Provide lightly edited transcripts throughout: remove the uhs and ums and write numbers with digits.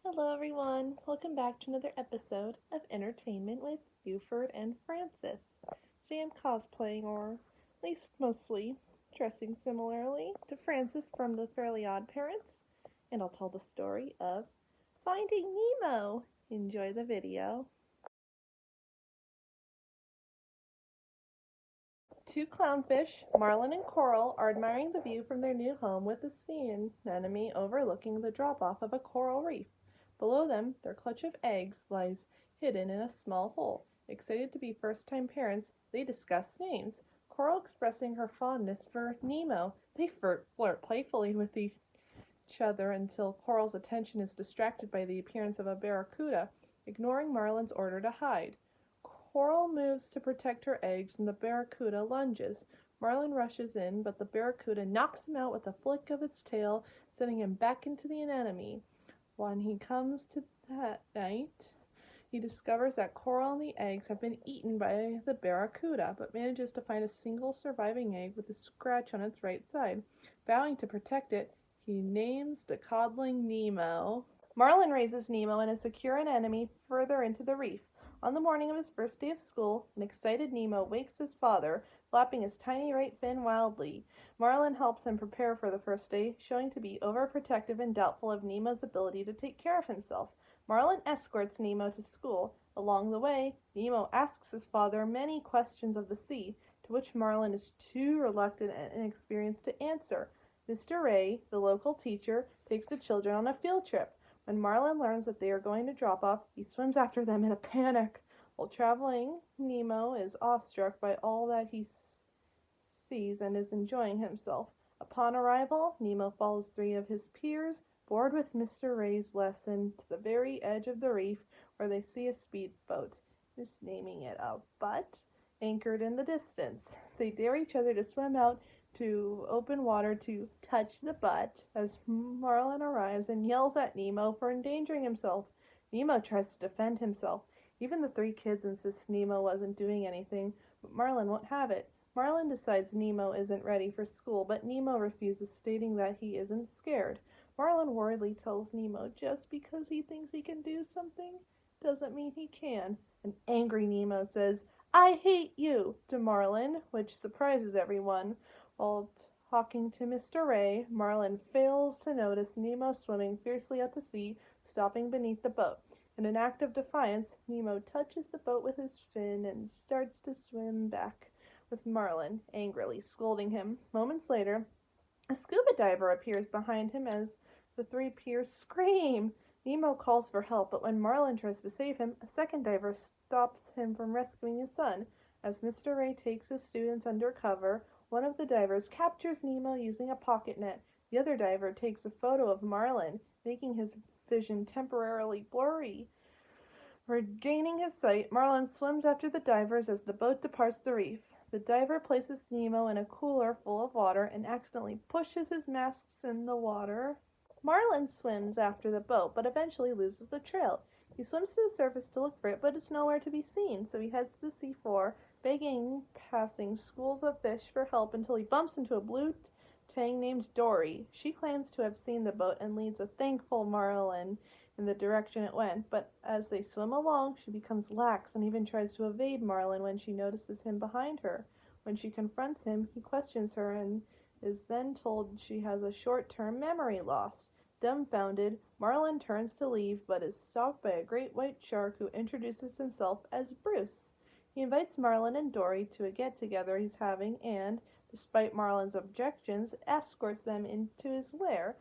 Hello, everyone. Welcome back to another episode of Entertainment with Buford and Francis. Today I'm cosplaying, or at least mostly dressing similarly to Francis from the Fairly Odd Parents, and I'll tell the story of Finding Nemo. Enjoy the video. Two clownfish, Marlin and Coral, are admiring the view from their new home with the sea anemone overlooking the drop-off of a coral reef. Below them, their clutch of eggs lies hidden in a small hole. Excited to be first-time parents, they discuss names, Coral expressing her fondness for Nemo. They flirt playfully with each other until Coral's attention is distracted by the appearance of a barracuda, ignoring Marlin's order to hide. Coral moves to protect her eggs and the barracuda lunges. Marlin rushes in, but the barracuda knocks him out with a flick of its tail, sending him back into the anemone. When he comes to that night, he discovers that Coral and the eggs have been eaten by the barracuda, but manages to find a single surviving egg with a scratch on its right side. Vowing to protect it, he names the codling Nemo. Marlin raises Nemo in a secure anemone further into the reef. On the morning of his first day of school, an excited Nemo wakes his father, flapping his tiny right fin wildly. Marlin helps him prepare for the first day, showing to be overprotective and doubtful of Nemo's ability to take care of himself. Marlin escorts Nemo to school. Along the way, Nemo asks his father many questions of the sea, to which Marlin is too reluctant and inexperienced to answer. Mr. Ray, the local teacher, takes the children on a field trip. When Marlin learns that they are going to drop off, he swims after them in a panic. While traveling, Nemo is awestruck by all that he sees and is enjoying himself. Upon arrival, Nemo follows three of his peers, bored with Mr. Ray's lesson, to the very edge of the reef where they see a speedboat, misnaming it a butt, anchored in the distance. They dare each other to swim out to open water to touch the butt as Marlin arrives and yells at Nemo for endangering himself. Nemo tries to defend himself. Even the three kids insist Nemo wasn't doing anything, but Marlin won't have it. Marlin decides Nemo isn't ready for school, but Nemo refuses, stating that he isn't scared. Marlin worriedly tells Nemo just because he thinks he can do something doesn't mean he can. An angry Nemo says, "I hate you," to Marlin, which surprises everyone. While talking to Mr. Ray, Marlin fails to notice Nemo swimming fiercely out to sea, stopping beneath the boat. In an act of defiance, Nemo touches the boat with his fin and starts to swim back, with Marlin angrily scolding him. Moments later, a scuba diver appears behind him as the three peers scream. Nemo calls for help, but when Marlin tries to save him, a second diver stops him from rescuing his son. As Mr. Ray takes his students under cover, one of the divers captures Nemo using a pocket net. The other diver takes a photo of Marlin, making his vision temporarily blurry. Regaining his sight, Marlin swims after the divers as the boat departs the reef. The diver places Nemo in a cooler full of water and accidentally pushes his masks in the water. Marlin swims after the boat, but eventually loses the trail. He swims to the surface to look for it, but it's nowhere to be seen, so he heads to the seafloor, begging passing schools of fish for help until he bumps into a blue tang named Dory. She claims to have seen the boat and leads a thankful Marlin in the direction it went, but as they swim along, she becomes lax and even tries to evade Marlin when she notices him behind her. When she confronts him, he questions her and is then told she has a short-term memory loss. Dumbfounded, Marlin turns to leave, but is stopped by a great white shark who introduces himself as Bruce. He invites Marlin and Dory to a get-together he's having and, despite Marlin's objections, escorts them into his lair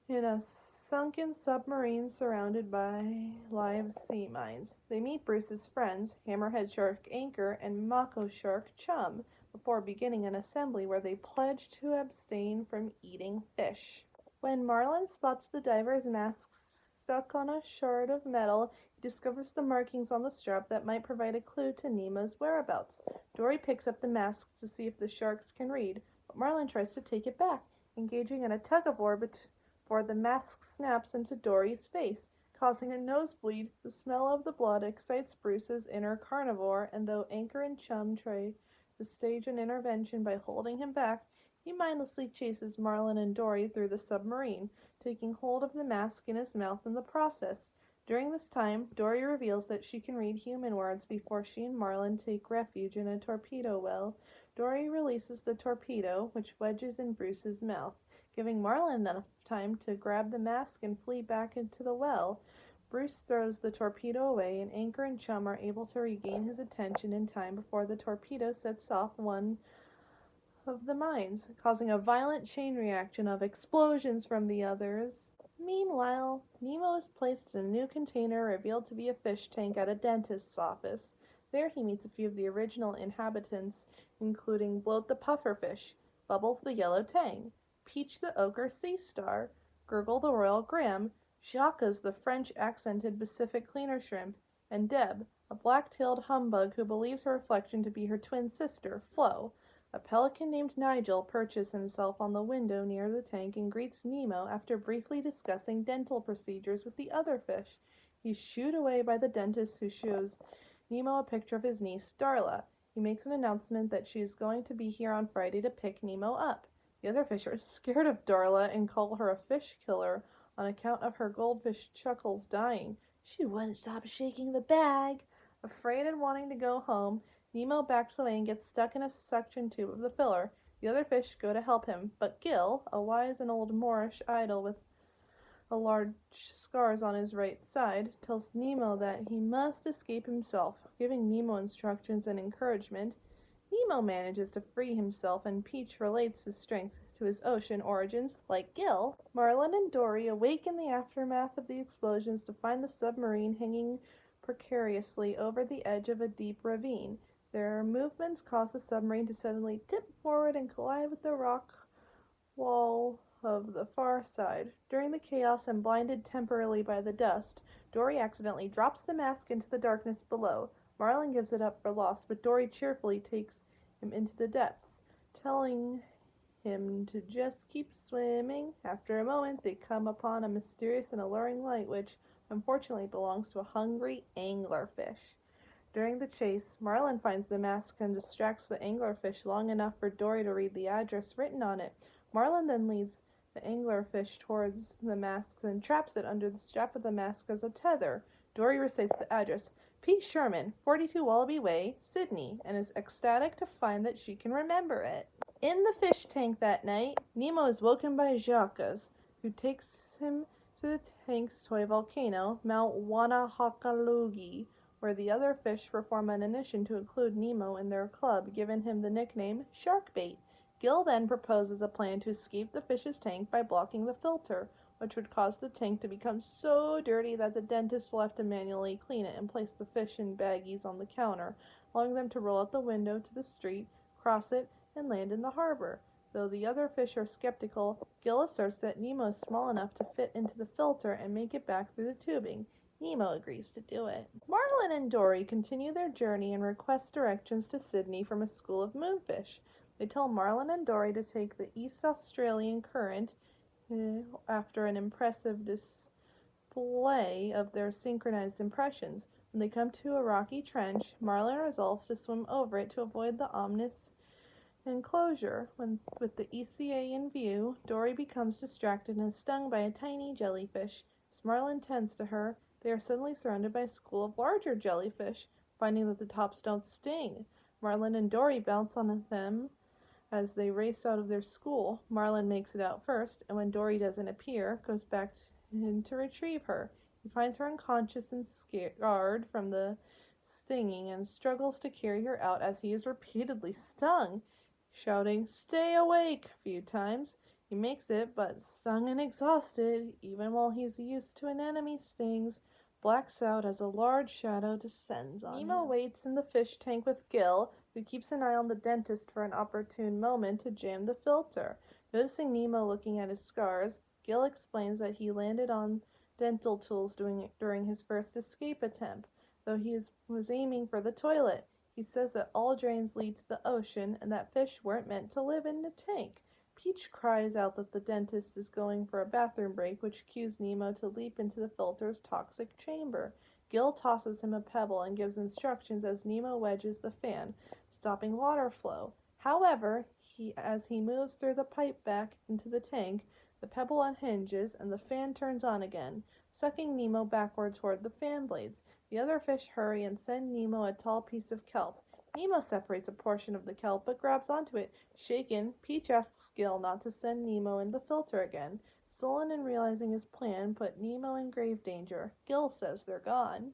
in a sunken submarine surrounded by live sea mines. They meet Bruce's friends, Hammerhead Shark Anchor and Mako Shark Chum, before beginning an assembly where they pledge to abstain from eating fish. When Marlin spots the diver's masks stuck on a shard of metal, he discovers the markings on the strap that might provide a clue to Nemo's whereabouts. Dory picks up the masks to see if the sharks can read, but Marlin tries to take it back, engaging in a tug-of-war before the mask snaps into Dory's face, causing a nosebleed. The smell of the blood excites Bruce's inner carnivore, and though Anchor and Chum try to stage an intervention by holding him back, He mindlessly chases Marlin and Dory through the submarine, taking hold of the mask in his mouth in the process. During this time, Dory reveals that she can read human words before she and Marlin take refuge in a torpedo well. Dory releases the torpedo, which wedges in Bruce's mouth, giving Marlin enough time to grab the mask and flee back into the well. Bruce throws the torpedo away, and Anchor and Chum are able to regain his attention in time before the torpedo sets off one of the mines, causing a violent chain reaction of explosions from the others. Meanwhile, Nemo is placed in a new container revealed to be a fish tank at a dentist's office. There he meets a few of the original inhabitants, including Bloat the pufferfish, Bubbles the yellow tang, Peach the ochre sea star, Gurgle the royal graham, Jacques the French-accented Pacific cleaner shrimp, and Deb, a black-tailed humbug who believes her reflection to be her twin sister, Flo. A pelican named Nigel perches himself on the window near the tank and greets Nemo after briefly discussing dental procedures with the other fish. He's shooed away by the dentist, who shows Nemo a picture of his niece, Darla. He makes an announcement that she is going to be here on Friday to pick Nemo up. The other fish are scared of Darla and call her a fish killer on account of her goldfish Chuckles dying. She wouldn't stop shaking the bag. Afraid and wanting to go home, Nemo backs away and gets stuck in a suction tube of the filler. The other fish go to help him, but Gil, a wise and old Moorish idol with a large scars on his right side, tells Nemo that he must escape himself, giving Nemo instructions and encouragement. Nemo manages to free himself, and Peach relates his strength to his ocean origins. Like Gil, Marlin and Dory awake in the aftermath of the explosions to find the submarine hanging precariously over the edge of a deep ravine. Their movements cause the submarine to suddenly tip forward and collide with the rock wall of the far side. During the chaos and blinded temporarily by the dust, Dory accidentally drops the mask into the darkness below. Marlin gives it up for lost, but Dory cheerfully takes him into the depths, telling him to just keep swimming. After a moment, they come upon a mysterious and alluring light, which unfortunately belongs to a hungry anglerfish. During the chase, Marlin finds the mask and distracts the anglerfish long enough for Dory to read the address written on it. Marlin then leads the anglerfish towards the mask and traps it under the strap of the mask as a tether. Dory recites the address, P. Sherman, 42 Wallaby Way, Sydney, and is ecstatic to find that she can remember it. In the fish tank that night, Nemo is woken by Jacques, who takes him to the tank's toy volcano, Mount Wanahakalugi, where the other fish perform an addition to include Nemo in their club, giving him the nickname Sharkbait. Gil then proposes a plan to escape the fish's tank by blocking the filter, which would cause the tank to become so dirty that the dentist will have to manually clean it and place the fish in baggies on the counter, allowing them to roll out the window to the street, cross it, and land in the harbor. Though the other fish are skeptical, Gil asserts that Nemo is small enough to fit into the filter and make it back through the tubing. Nemo agrees to do it. Marlin and Dory continue their journey and request directions to Sydney from a school of moonfish. They tell Marlin and Dory to take the East Australian current after an impressive display of their synchronized impressions. When they come to a rocky trench, Marlin resolves to swim over it to avoid the ominous enclosure. With the ECA in view, Dory becomes distracted and is stung by a tiny jellyfish. As Marlin tends to her, they are suddenly surrounded by a school of larger jellyfish. Finding that the tops don't sting, Marlin and Dory bounce on them as they race out of their school. Marlin makes it out first, and when Dory doesn't appear, goes back in to retrieve her. He finds her unconscious and scarred from the stinging and struggles to carry her out as he is repeatedly stung, shouting, "Stay awake!" a few times. He makes it, but stung and exhausted, even while he's used to an enemy's stings, blacks out as a large shadow descends on him. Nemo waits in the fish tank with Gil, who keeps an eye on the dentist for an opportune moment to jam the filter. Noticing Nemo looking at his scars, Gil explains that he landed on dental tools during his first escape attempt, though he was aiming for the toilet. He says that all drains lead to the ocean and that fish weren't meant to live in the tank. Peach cries out that the dentist is going for a bathroom break, which cues Nemo to leap into the filter's toxic chamber. Gil tosses him a pebble and gives instructions as Nemo wedges the fan, stopping water flow. However, As he moves through the pipe back into the tank, the pebble unhinges and the fan turns on again, sucking Nemo backward toward the fan blades. The other fish hurry and send Nemo a tall piece of kelp. Nemo separates a portion of the kelp but grabs onto it. Shaken, Peach asks Gil not to send Nemo in the filter again. Sullen in realizing his plan put Nemo in grave danger. Gil says they're gone.